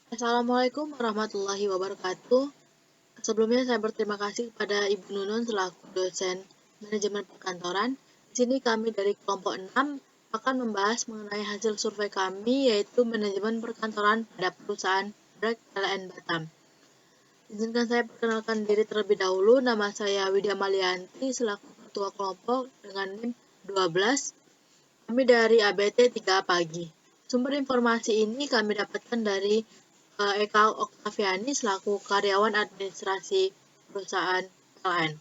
Assalamualaikum warahmatullahi wabarakatuh. Sebelumnya saya berterima kasih kepada Ibu Nunun selaku dosen manajemen perkantoran. Di sini kami dari kelompok 6 akan membahas mengenai hasil survei kami yaitu manajemen perkantoran pada perusahaan Brek PLN Batam. Izinkan saya perkenalkan diri terlebih dahulu. Nama saya Widya Malianti selaku ketua kelompok dengan NIM 12. Kami dari ABT 3 pagi. Sumber informasi ini kami dapatkan dari Eka Oktaviani selaku karyawan administrasi perusahaan PLN.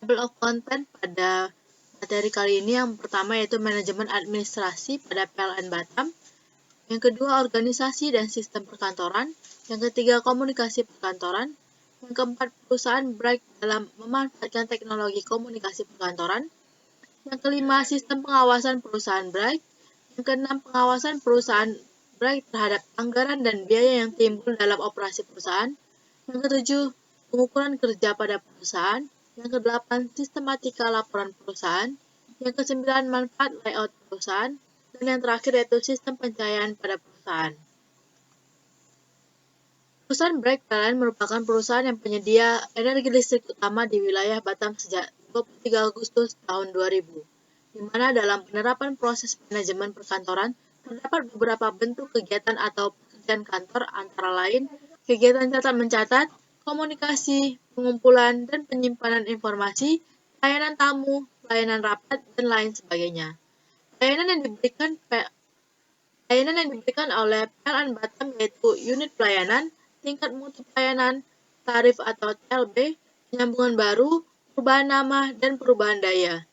Table of content pada materi kali ini yang pertama yaitu manajemen administrasi pada PLN Batam, yang kedua organisasi dan sistem perkantoran, yang ketiga komunikasi perkantoran, yang keempat perusahaan break dalam memanfaatkan teknologi komunikasi perkantoran, yang kelima sistem pengawasan perusahaan break, yang keenam pengawasan perusahaan break terhadap anggaran dan biaya yang timbul dalam operasi perusahaan, yang ketujuh pengukuran kerja pada perusahaan, yang kedelapan sistematika laporan perusahaan, yang kesembilan manfaat layout perusahaan, dan yang terakhir yaitu sistem pencahayaan pada perusahaan. Perusahaan Brek PLN merupakan perusahaan yang penyedia energi listrik utama di wilayah Batam sejak 23 Agustus tahun 2000, di mana dalam penerapan proses manajemen perkantoran terdapat beberapa bentuk kegiatan atau pekerjaan kantor antara lain kegiatan catat-mencatat, komunikasi, pengumpulan, dan penyimpanan informasi, layanan tamu, layanan rapat, dan lain sebagainya. Layanan yang diberikan oleh PLN Batam yaitu unit pelayanan, tingkat mutu pelayanan, tarif atau TLB, penyambungan baru, perubahan nama, dan perubahan daya.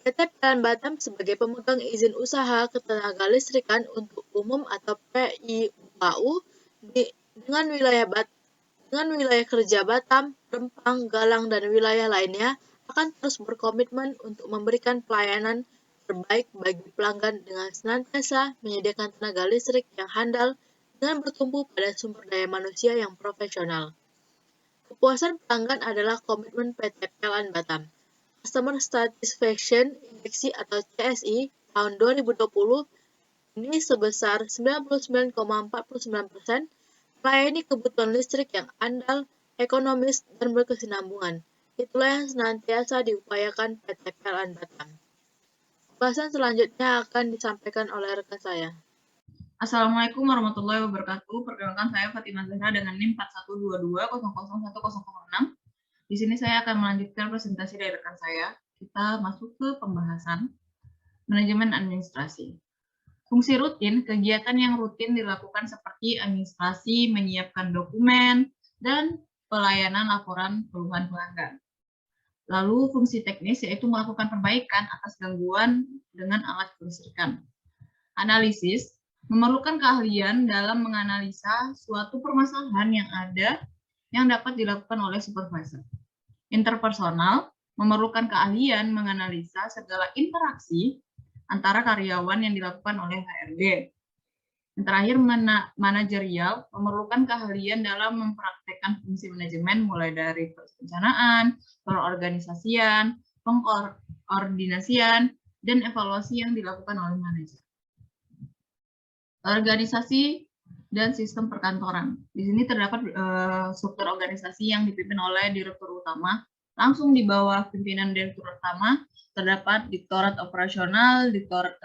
PT PLN Batam sebagai pemegang izin usaha ketenaga listrikan untuk umum atau PIUKU dengan wilayah kerja Batam, Rempang, Galang, dan wilayah lainnya akan terus berkomitmen untuk memberikan pelayanan terbaik bagi pelanggan dengan senantiasa menyediakan tenaga listrik yang handal dengan bertumpu pada sumber daya manusia yang profesional. Kepuasan pelanggan adalah komitmen PT PLN Batam. Customer Satisfaction Index atau CSI tahun 2020 ini sebesar 99,49%, melayani kebutuhan listrik yang andal, ekonomis, dan berkesinambungan. Itulah yang senantiasa diupayakan PT PLN Batam. Bahasan selanjutnya akan disampaikan oleh rekan saya. Assalamualaikum warahmatullahi wabarakatuh. Perkenalkan saya Fatimah Zahra dengan NIM 4122001006. Di sini saya akan melanjutkan presentasi dari rekan saya. Kita masuk ke pembahasan manajemen administrasi. Fungsi rutin, kegiatan yang rutin dilakukan seperti administrasi, menyiapkan dokumen, dan pelayanan laporan keluhan pelanggan. Lalu fungsi teknis yaitu melakukan perbaikan atas gangguan dengan alat kelistrikan. Analisis memerlukan keahlian dalam menganalisa suatu permasalahan yang ada yang dapat dilakukan oleh supervisor. Interpersonal memerlukan keahlian menganalisa segala interaksi antara karyawan yang dilakukan oleh HRD. Yang terakhir, manajerial memerlukan keahlian dalam mempraktekkan fungsi manajemen mulai dari perencanaan, perorganisasian, pengkoordinasian, dan evaluasi yang dilakukan oleh manajer. Organisasi dan sistem perkantoran. Di sini terdapat struktur organisasi yang dipimpin oleh direktur utama. Langsung di bawah pimpinan direktur utama terdapat Direktorat Operasional, Direktorat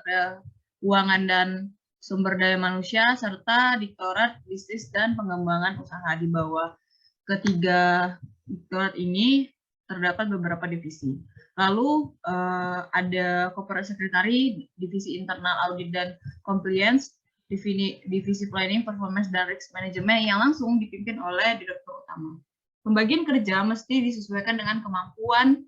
Keuangan dan Sumber Daya Manusia, serta Direktorat Bisnis dan Pengembangan Usaha. Di bawah ketiga direktorat ini terdapat beberapa divisi. Lalu ada Corporate Secretary, Divisi Internal Audit dan Compliance, Divisi Planning, Performance, dan Risk Management yang langsung dipimpin oleh Direktur Utama. Pembagian kerja mesti disesuaikan dengan kemampuan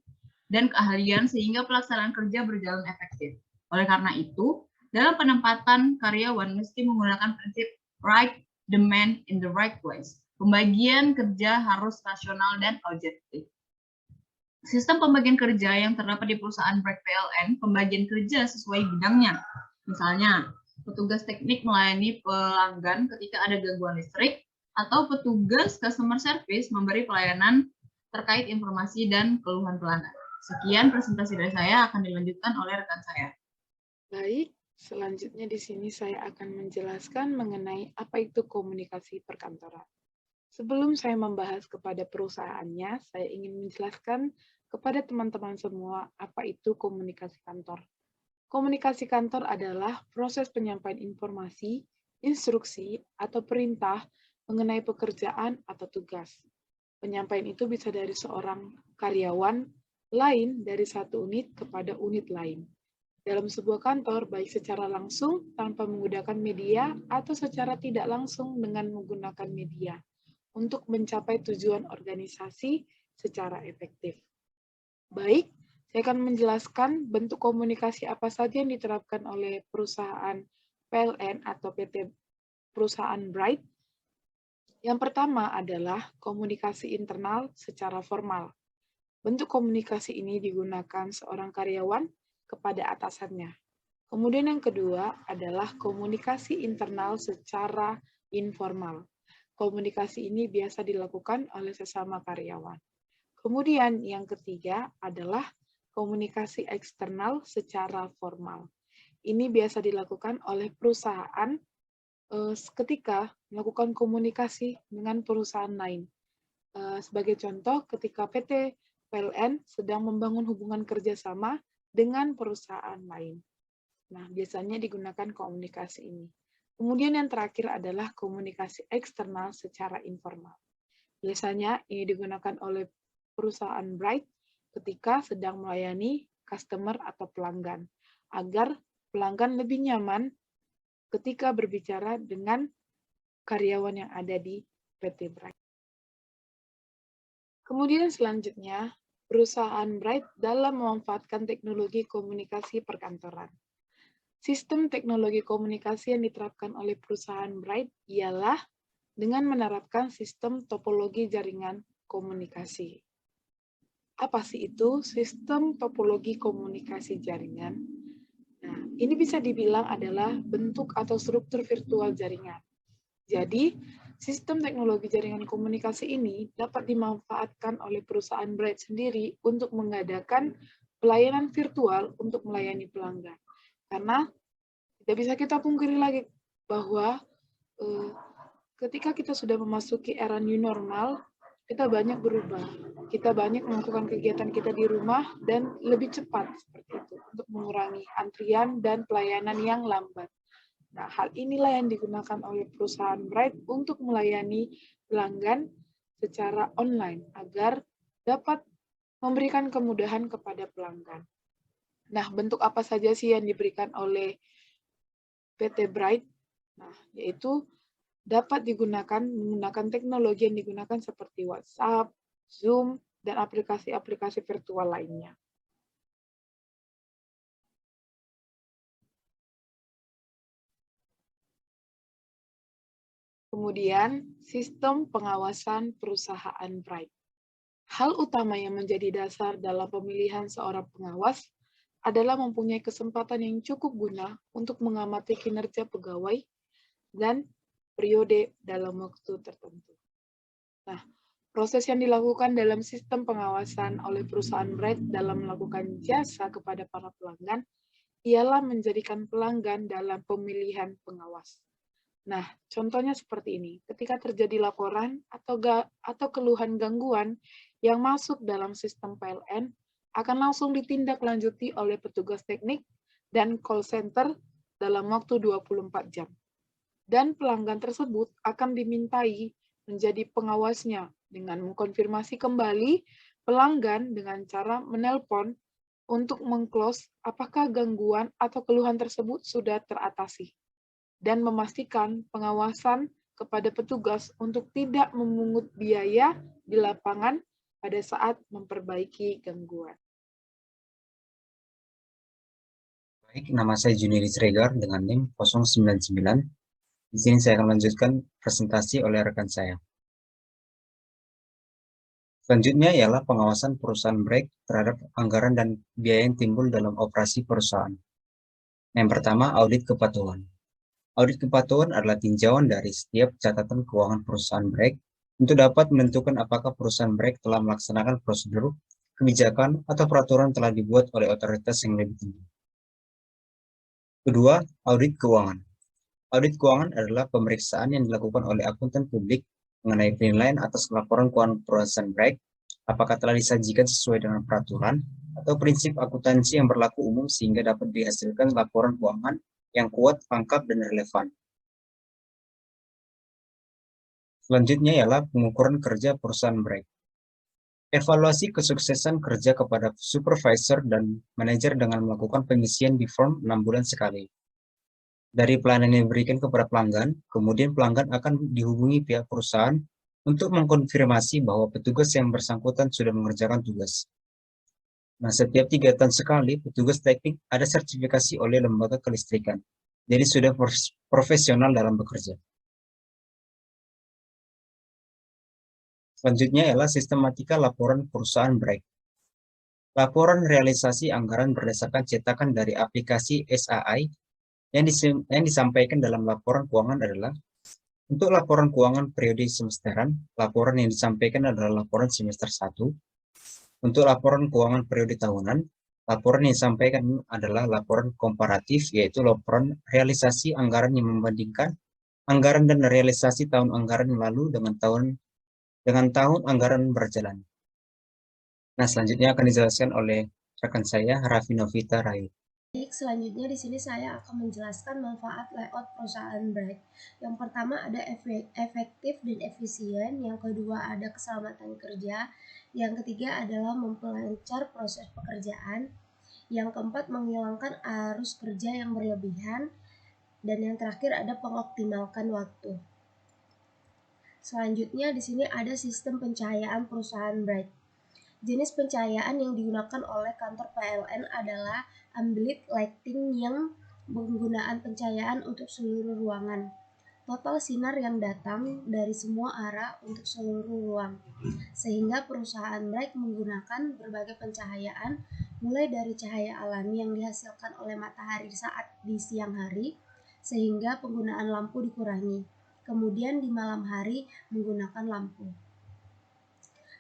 dan keahlian sehingga pelaksanaan kerja berjalan efektif. Oleh karena itu, dalam penempatan karyawan mesti menggunakan prinsip right demand in the right place. Pembagian kerja harus rasional dan objektif. Sistem pembagian kerja yang terdapat di perusahaan Brek PLN, pembagian kerja sesuai bidangnya. Misalnya, petugas teknik melayani pelanggan ketika ada gangguan listrik, atau petugas customer service memberi pelayanan terkait informasi dan keluhan pelanggan. Sekian presentasi dari saya, akan dilanjutkan oleh rekan saya. Baik, Selanjutnya di sini saya akan menjelaskan mengenai apa itu komunikasi perkantoran. Sebelum saya membahas kepada perusahaannya, saya ingin menjelaskan kepada teman-teman semua apa itu komunikasi kantor. Komunikasi kantor adalah proses penyampaian informasi, instruksi, atau perintah mengenai pekerjaan atau tugas. Penyampaian itu bisa dari seorang karyawan lain dari satu unit kepada unit lain. Dalam sebuah kantor, baik secara langsung tanpa menggunakan media atau secara tidak langsung dengan menggunakan media untuk mencapai tujuan organisasi secara efektif. Baik, saya akan menjelaskan bentuk komunikasi apa saja yang diterapkan oleh perusahaan PLN atau PT Perusahaan Bright. Yang pertama adalah komunikasi internal secara formal. Bentuk komunikasi ini digunakan seorang karyawan kepada atasannya. Kemudian yang kedua adalah komunikasi internal secara informal. Komunikasi ini biasa dilakukan oleh sesama karyawan. Kemudian yang ketiga adalah komunikasi eksternal secara formal. Ini biasa dilakukan oleh perusahaan ketika melakukan komunikasi dengan perusahaan lain. Sebagai contoh, ketika PT PLN sedang membangun hubungan kerjasama dengan perusahaan lain. Nah, biasanya digunakan komunikasi ini. Kemudian yang terakhir adalah komunikasi eksternal secara informal. Biasanya ini digunakan oleh perusahaan Bright ketika sedang melayani customer atau pelanggan, agar pelanggan lebih nyaman ketika berbicara dengan karyawan yang ada di PT Bright. Kemudian selanjutnya, perusahaan Bright dalam memanfaatkan teknologi komunikasi perkantoran. Sistem teknologi komunikasi yang diterapkan oleh perusahaan Bright ialah dengan menerapkan sistem topologi jaringan komunikasi. Apa sih itu sistem topologi komunikasi jaringan? Nah, ini bisa dibilang adalah bentuk atau struktur virtual jaringan. Jadi, sistem teknologi jaringan komunikasi ini dapat dimanfaatkan oleh perusahaan Bright sendiri untuk mengadakan pelayanan virtual untuk melayani pelanggan. Karena tidak bisa kita pungkiri lagi bahwa ketika kita sudah memasuki era new normal, kita banyak berubah. Kita banyak melakukan kegiatan kita di rumah dan lebih cepat seperti itu untuk mengurangi antrian dan pelayanan yang lambat. Nah, hal inilah yang digunakan oleh perusahaan Bright untuk melayani pelanggan secara online agar dapat memberikan kemudahan kepada pelanggan. Nah, bentuk apa saja sih yang diberikan oleh PT Bright? Nah, yaitu dapat digunakan menggunakan teknologi yang digunakan seperti WhatsApp, Zoom, dan aplikasi-aplikasi virtual lainnya. Kemudian, sistem pengawasan perusahaan Bright. Hal utama yang menjadi dasar dalam pemilihan seorang pengawas adalah mempunyai kesempatan yang cukup guna untuk mengamati kinerja pegawai dan periode dalam waktu tertentu. Nah, proses yang dilakukan dalam sistem pengawasan oleh perusahaan Bright dalam melakukan jasa kepada para pelanggan ialah menjadikan pelanggan dalam pemilihan pengawas. Nah, contohnya seperti ini. Ketika terjadi laporan atau keluhan gangguan yang masuk dalam sistem PLN, akan langsung ditindaklanjuti oleh petugas teknik dan call center dalam waktu 24 jam. Dan pelanggan tersebut akan dimintai menjadi pengawasnya dengan mengkonfirmasi kembali pelanggan dengan cara menelpon untuk meng-close apakah gangguan atau keluhan tersebut sudah teratasi dan memastikan pengawasan kepada petugas untuk tidak memungut biaya di lapangan pada saat memperbaiki gangguan. Baik, nama saya Juniris Regar dengan NIM 099. Di sini saya akan melanjutkan presentasi oleh rekan saya. Selanjutnya ialah pengawasan perusahaan Bright terhadap anggaran dan biaya yang timbul dalam operasi perusahaan. Yang pertama, audit kepatuhan. Audit kepatuhan adalah tinjauan dari setiap catatan keuangan perusahaan Bright untuk dapat menentukan apakah perusahaan Bright telah melaksanakan prosedur, kebijakan, atau peraturan telah dibuat oleh otoritas yang lebih tinggi. Kedua, audit keuangan. Audit keuangan adalah pemeriksaan yang dilakukan oleh akuntan publik mengenai penilaian atas laporan keuangan perusahaan baik, apakah telah disajikan sesuai dengan peraturan atau prinsip akuntansi yang berlaku umum sehingga dapat dihasilkan laporan keuangan yang kuat, lengkap, dan relevan. Selanjutnya ialah pengukuran kerja perusahaan baik. Evaluasi kesuksesan kerja kepada supervisor dan manajer dengan melakukan pengisian di form 6 bulan sekali. Dari pelayanan yang diberikan kepada pelanggan, kemudian pelanggan akan dihubungi pihak perusahaan untuk mengkonfirmasi bahwa petugas yang bersangkutan sudah mengerjakan tugas. Nah, setiap 3 tahun sekali, petugas teknik ada sertifikasi oleh lembaga kelistrikan. Jadi sudah profesional dalam bekerja. Selanjutnya ialah sistematika laporan perusahaan baik. Laporan realisasi anggaran berdasarkan cetakan dari aplikasi SAI yang disampaikan dalam laporan keuangan adalah untuk laporan keuangan periode semesteran, laporan yang disampaikan adalah laporan semester 1. Untuk laporan keuangan periode tahunan, laporan yang disampaikan adalah laporan komparatif, yaitu laporan realisasi anggaran yang membandingkan anggaran dan realisasi tahun anggaran yang lalu dengan tahun anggaran berjalan. Nah, selanjutnya akan dijelaskan oleh rekan saya, Raffi Novita Rai. Baik, selanjutnya di sini saya akan menjelaskan manfaat layout perusahaan Bright. Yang pertama ada efektif dan efisien, yang kedua ada keselamatan kerja, yang ketiga adalah memperlancar proses pekerjaan, yang keempat menghilangkan arus kerja yang berlebihan, dan yang terakhir ada mengoptimalkan waktu. Selanjutnya di sini ada sistem pencahayaan perusahaan Bright. Jenis pencahayaan yang digunakan oleh kantor PLN adalah ambient lighting yang penggunaan pencahayaan untuk seluruh ruangan. Total sinar yang datang dari semua arah untuk seluruh ruang. Sehingga perusahaan Bright menggunakan berbagai pencahayaan mulai dari cahaya alami yang dihasilkan oleh matahari saat di siang hari sehingga penggunaan lampu dikurangi. Kemudian di malam hari menggunakan lampu.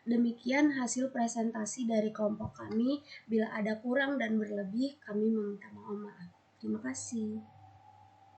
Demikian hasil presentasi dari kelompok kami. Bila ada kurang dan berlebih, kami meminta maaf. Terima kasih.